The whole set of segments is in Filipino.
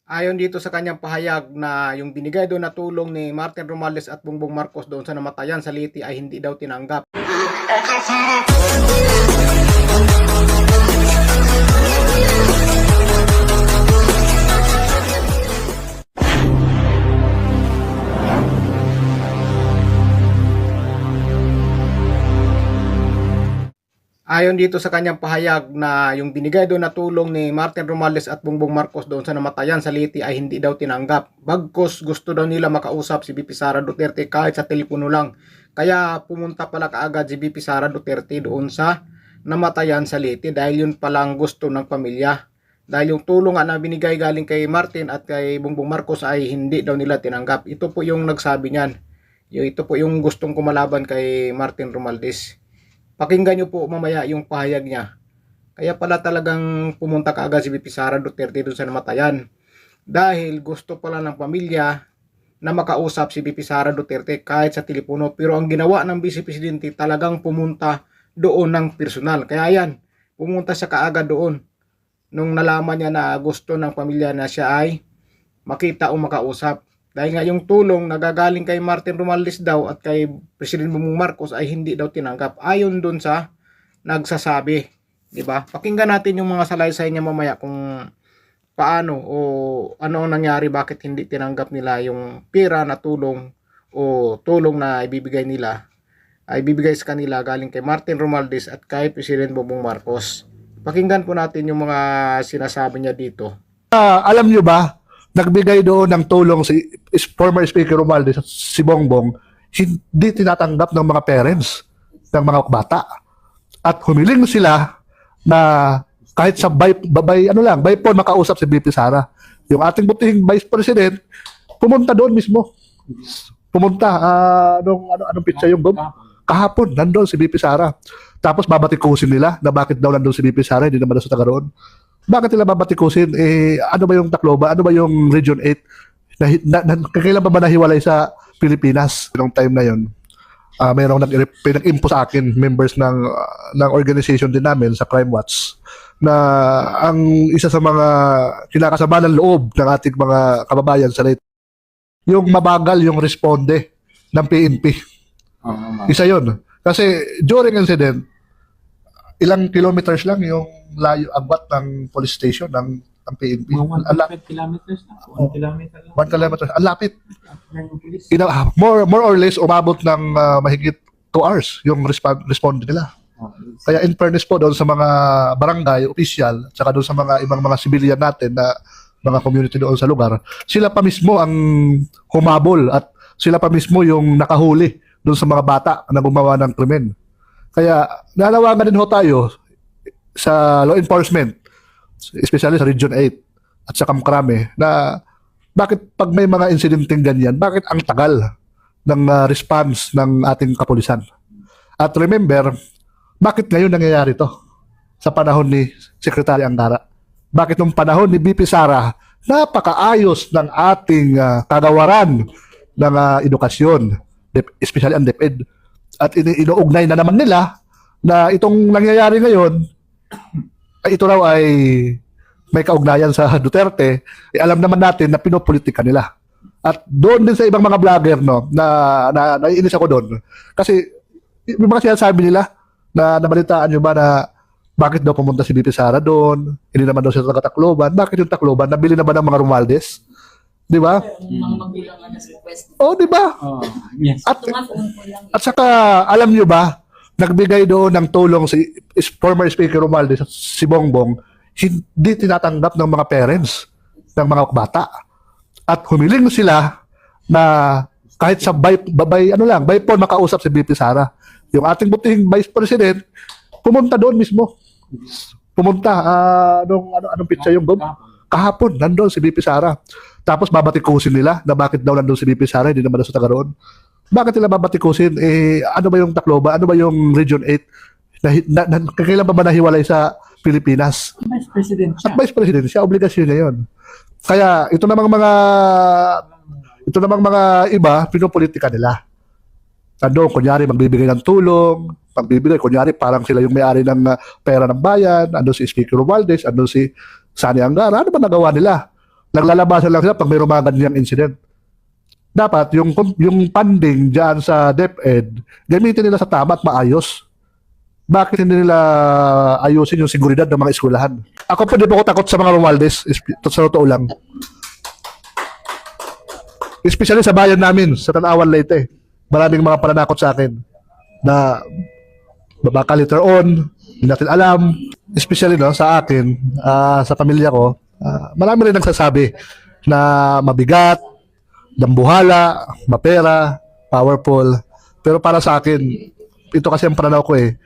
Ayon dito sa kanyang pahayag na yung binigay doon na tulong ni Martin Romualdez at Bongbong Marcos doon sa namatayan sa Leyte ay hindi daw tinanggap. Ayon dito sa kanyang pahayag na yung binigay doon na tulong ni Martin Romualdez at Bongbong Marcos doon sa namatayan sa Leyte ay hindi daw tinanggap. Bagkus gusto daw nila makausap si VP Sara Duterte kahit sa telepono lang. Kaya pumunta pala kaagad si VP Sara Duterte doon sa namatayan sa Leyte dahil yun palang gusto ng pamilya. Dahil yung tulong na binigay galing kay Martin at kay Bongbong Marcos ay hindi daw nila tinanggap. Ito po yung nagsabi niyan. Ito po yung gustong kumalaban kay Martin Romualdez. Pakinggan nyo po mamaya yung pahayag niya. Kaya pala talagang pumunta kaagad si VP Sara Duterte doon sa namatayan. Dahil gusto pala ng pamilya na makausap si VP Sara Duterte kahit sa telepono. Pero ang ginawa ng Vice Presidente talagang pumunta doon ng personal. Kaya yan, pumunta siya kaagad doon. Nung nalaman niya na gusto ng pamilya na siya ay makita o makausap. Dahil nga yung tulong nagagaling kay Martin Romualdez daw at kay President Bongbong Marcos ay hindi daw tinanggap. Ayon dun sa nagsasabi, di ba? Pakinggan natin yung mga salaysay niya mamaya kung paano o ano ang nangyari, bakit hindi tinanggap nila yung pera na tulong o tulong na ibibigay nila ay bibigay sa kanila galing kay Martin Romualdez at kay President Bongbong Marcos. Pakinggan po natin yung mga sinasabi niya dito. Alam nyo ba, nagbigay doon ng tulong si former Speaker Romualdez at si Bongbong, hindi tinatanggap ng mga parents ng mga bata. At humiling sila na kahit sa by phone makausap si VP Sara. Yung ating butihing Vice President, pumunta doon mismo. Pumunta, anong pizza yung Bob? Kahapon, nandun si VP Sara. Tapos babatikusin nila na bakit daw nandun si VP Sara, hindi naman sa taga roon. Bakit nila babatikusin? Ano ba yung Tacloban? Ano ba yung Region 8? Kailan ba nahiwalay sa Pilipinas? Noong time na yon, mayroong nag-impose sa akin, members ng organization din namin sa Crime Watch, na ang isa sa mga kinakasama ng loob ng ating mga kababayan sa Leyte, yung mabagal yung responde ng PNP. Isa yon. Kasi during incident, ilang kilometers lang yung layo agwat ng police station ng PNP. 1 kilometers na. 1 kilometer lang. 1 kilometer. Ang lapit. Ng police. More or less, umabot ng mahigit 2 hours yung respond nila. Kaya in fairness po doon sa mga barangay, official, tsaka doon sa mga ibang mga civilian natin na mga community doon sa lugar, sila pa mismo ang humabol at sila pa mismo yung nakahuli doon sa mga bata na gumawa ng krimen. Kaya nanawagan din ho tayo sa law enforcement, especially sa Region 8 at sa Kamkrame, na bakit pag may mga insidenteng ganyan, bakit ang tagal ng response ng ating kapulisan? At remember, bakit ngayon nangyayari to sa panahon ni Secretary Angara? Bakit nung panahon ni VP Sara, napakaayos ng ating kagawaran ng edukasyon, especially ang DepEd. At inuugnay na naman nila na itong nangyayari ngayon, ito raw ay may kaugnayan sa Duterte. Alam naman natin na pinopolitika nila. At doon din sa ibang mga vlogger, no, na naiinis ako doon. Kasi yung mga sinasabi nila na nabalitaan nyo ba na bakit daw pumunta si VP Sara doon, hindi naman daw siya taga Tacloban. Bakit yung Tacloban? Nabili na ba ng mga Romualdez? Di ba? Mga magulang na request. Oh, di ba? Oh, yes. At Ito nga phone ko lang. At saka, alam nyo ba, nagbigay doon ng tulong si former Speaker Romualdez at si Bongbong, hindi tinatanggap ng mga parents ng mga bata. At humiling sila na kahit sa by phone makausap si VP Sara. Yung ating butihing Vice President, pumunta doon mismo. Pumunta, anong pizza yung Bob? Kahapon, nandun si VP Sara. Tapos babatikusin nila na bakit daw nandun si VP Sara, hindi naman sa taga roon. Bakit nila babatikusin? Ano ba yung Tacloban? Ano ba yung Region 8? Kailan ba nahiwalay sa Pilipinas? Vice President siya. At Vice President siya, obligasyon niya yun. Kaya ito namang mga iba, pinopolitika nila. Ando, kunyari magbibigay ng tulong, kunyari parang sila yung may-ari ng pera ng bayan, ando si Speaker Romualdez, ando si Sani Angara, ano ba nagawa nila? Naglalabasan lang sila pag may mga ganyang incident. Dapat yung funding diyan sa DepEd, gamitin nila sa tama at maayos. Bakit hindi nila ayusin yung seguridad ng mga eskwelahan? Ako po, di po ako takot sa mga Romualdez, sa totoo lang. Especially sa bayan namin, sa Tanawan Leyte. Maraming mga pananakot sa akin na baka later on, hindi natin alam. Especially no, sa akin, sa pamilya ko, marami rin nagsasabi na mabigat, dambuhala, mapera, powerful. Pero para sa akin, ito kasi ang pananaw ko eh,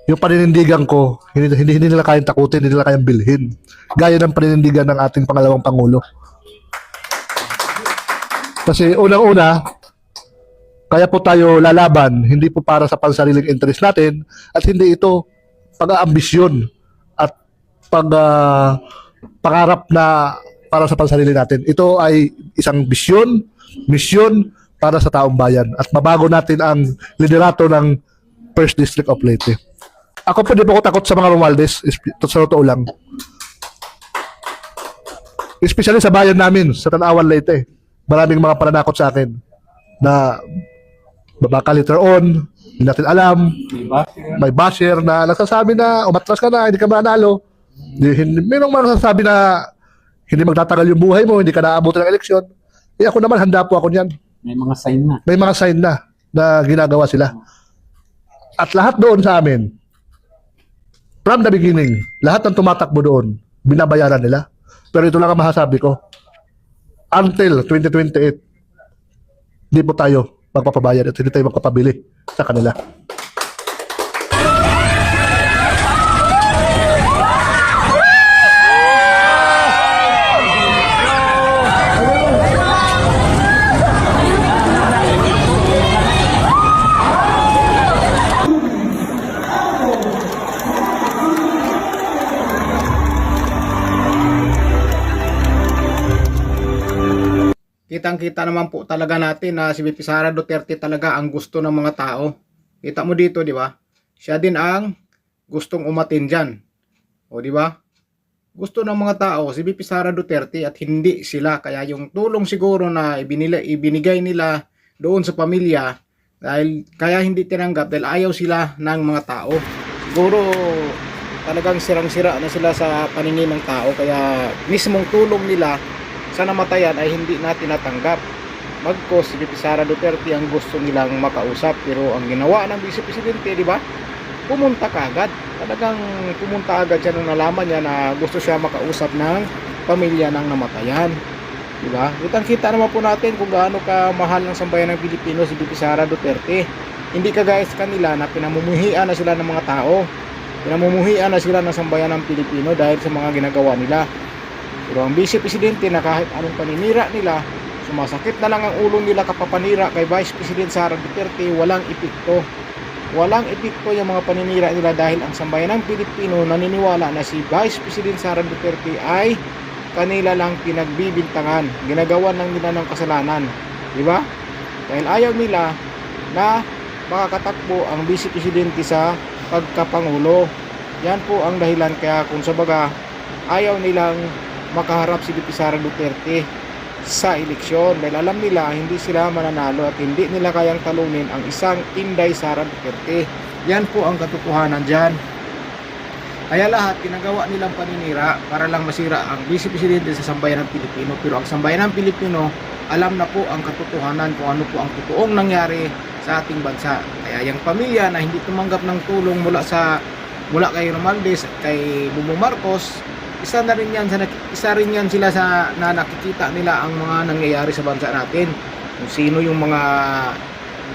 yung paninindigan ko, hindi nila kayang takutin, hindi nila kayang bilhin. Gaya ng paninindigan ng ating pangalawang Pangulo. Kasi unang-una, kaya po tayo lalaban, hindi po para sa pansariling interest natin, at hindi ito pag-aambisyon at pangarap na para sa pansarili natin. Ito ay isang misyon para sa taong bayan at mabago natin ang liderato ng First District of Leyte. Ako po, di po ako takot sa mga Romualdez, sa totoo lang. Especially sa bayan namin, sa Tanawan Leyte. Maraming mga pananakot sa akin na baka later on, hindi natin alam, may basher na nagsasabi na umatras ka na, hindi ka manalo. Mayroong mga nagsasabi na hindi magtatagal yung buhay mo, hindi ka naabutin ng eleksyon. Eh ako naman, handa po ako niyan. May mga sign na. May mga sign na ginagawa sila. At lahat doon sa amin, from the beginning, lahat ng tumatakbo doon, binabayaran nila. Pero ito lang ang masasabi ko. Until 2028, hindi po tayo magpapabayad at hindi tayo magpapabili sa kanila. Kitang-kita naman po talaga natin na si VP Sara Duterte talaga ang gusto ng mga tao. Kita mo dito, di ba? Siya din ang gustong umatin dyan. O, di ba? Gusto ng mga tao si VP Sara Duterte at hindi sila. Kaya yung tulong siguro na ibinigay nila doon sa pamilya, kaya hindi tinanggap dahil ayaw sila ng mga tao. Siguro talagang sirang-sira na sila sa paningin ng tao. Kaya mismong tulong nila sa namatayan ay hindi natin natanggap. Magkos si VP Sara Duterte ang gusto nilang makausap, pero ang ginawa ng Vice Presidente, di ba? Pumunta kagad. Talagang pumunta agad siya nung nalaman niya na gusto siya makausap ng pamilya ng namatayan. Di ba? Kitang-kita naman po natin kung gaano kamahal ng sambayan ng Pilipino si VP Sara Duterte. Hindi kagaya sa kanila na pinamumuhian na sila ng mga tao. Pinamumuhian na sila ng sambayan ng Pilipino dahil sa mga ginagawa nila. Pero ang Vice Presidente na kahit anong paninira nila, sumasakit na lang ang ulo nila kapapanira kay Vice President Sara Duterte, walang epekto. Walang epekto yung mga paninira nila dahil ang sambayan ng Pilipino naniniwala na si Vice President Sara Duterte ay kanila lang pinagbibintangan. Ginagawan lang nila ng kasalanan. Di ba? Dahil ayaw nila na makakatakbo ang Vice Presidente sa pagkapangulo. Yan po ang dahilan kaya kung sa baga ayaw nilang makaharap si VP Sara Duterte sa eleksyon dahil alam nila hindi sila mananalo at hindi nila kayang talunin ang isang Inday Sara Duterte. Yan po ang katotohanan dyan. Kaya lahat ginagawa nilang paninira para lang masira ang Vice Presidente sa sambayan ng Pilipino. Pero ang sambayan ng Pilipino alam na po ang katotohanan kung ano po ang totoong nangyari sa ating bansa. Kaya yung pamilya na hindi tumanggap ng tulong mula kay Romualdez at kay Bongbong Marcos, isa rin yan sila sa na nakikita nila ang mga nangyayari sa bansa natin. Kung sino yung mga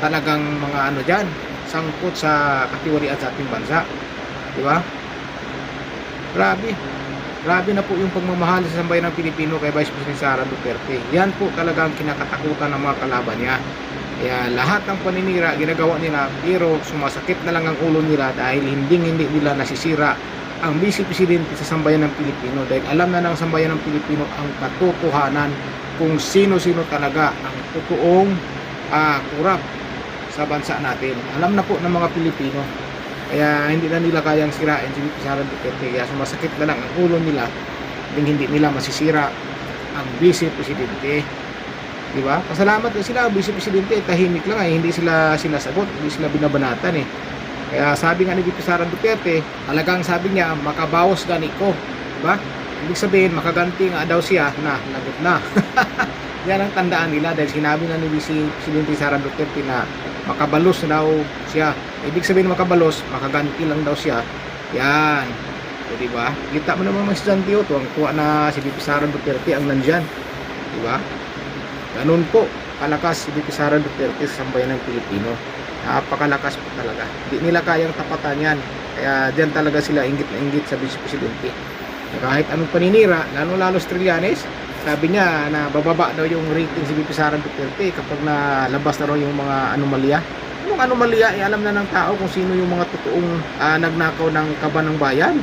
talagang mga ano diyan, sangkot sa katiwalian sa ating bansa. Di ba? Grabe na po yung pagmamahal sa sambayan ng Pilipino kay Vice President Sara Duterte. Yan po talaga ang kinakatakutan ng mga kalaban niya. Kaya lahat ng paninira ginagawa nila, pero sumasakit na lang ang ulo nila dahil hindi nila nasisira ang Vice Presidente sa sambayan ng Pilipino dahil alam na ng sambayan ng Pilipino ang katotohanan kung sino-sino talaga ang totoong kurap sa bansa natin. Alam na po ng mga Pilipino. Kaya hindi na nila kayang sirain si VP Sara Duterte. Kaya sumasakit na lang ang ulo nila hindi nila masisira ang Vice Presidente. Di ba? Pasalamat din sila, Vice Presidente, tahimik lang hindi sila sinasagot, hindi sila binabanatan Kaya sabi nga ni VP Sara Duterte, talagang sabi niya, makabawas gani ko. Di ba? Ibig sabihin, makaganti nga daw siya na lagot na. Yan ang tandaan nila dahil sinabi na ni Vice Presidente Sara Duterte na makabalos na daw siya. Ibig sabihin makabalos, makaganti lang daw siya. Yan. O, diba? Kita mo naman mga estudyante to, ang kuha na si VP Sara Duterte ang nandyan. Diba? Ganun po, kalakas si VP Sara Duterte sa sambayan ng Pilipino. Napakalakas po talaga. Hindi nila kayang tapatan yan. Kaya dyan talaga sila inggit na inggit sa Vice Presidente. Kahit anong paninira, lalo sa Trillanes, sabi niya na bababa daw yung rating si VP Sara Duterte kapag nalabas na raw yung mga anomalya. Yung anomalya, alam na ng tao kung sino yung mga totoong nagnakaw ng kaban ng bayan.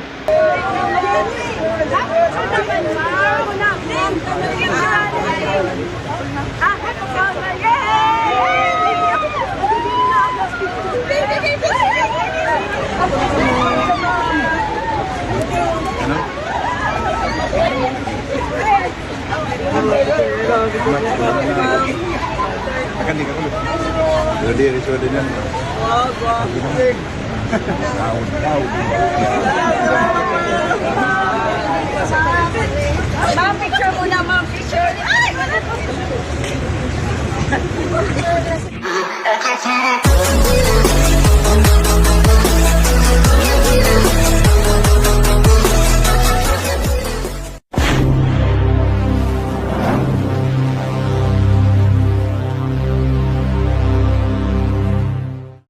Ma'am, picture muna, ma'am, picture. Ay, wala po.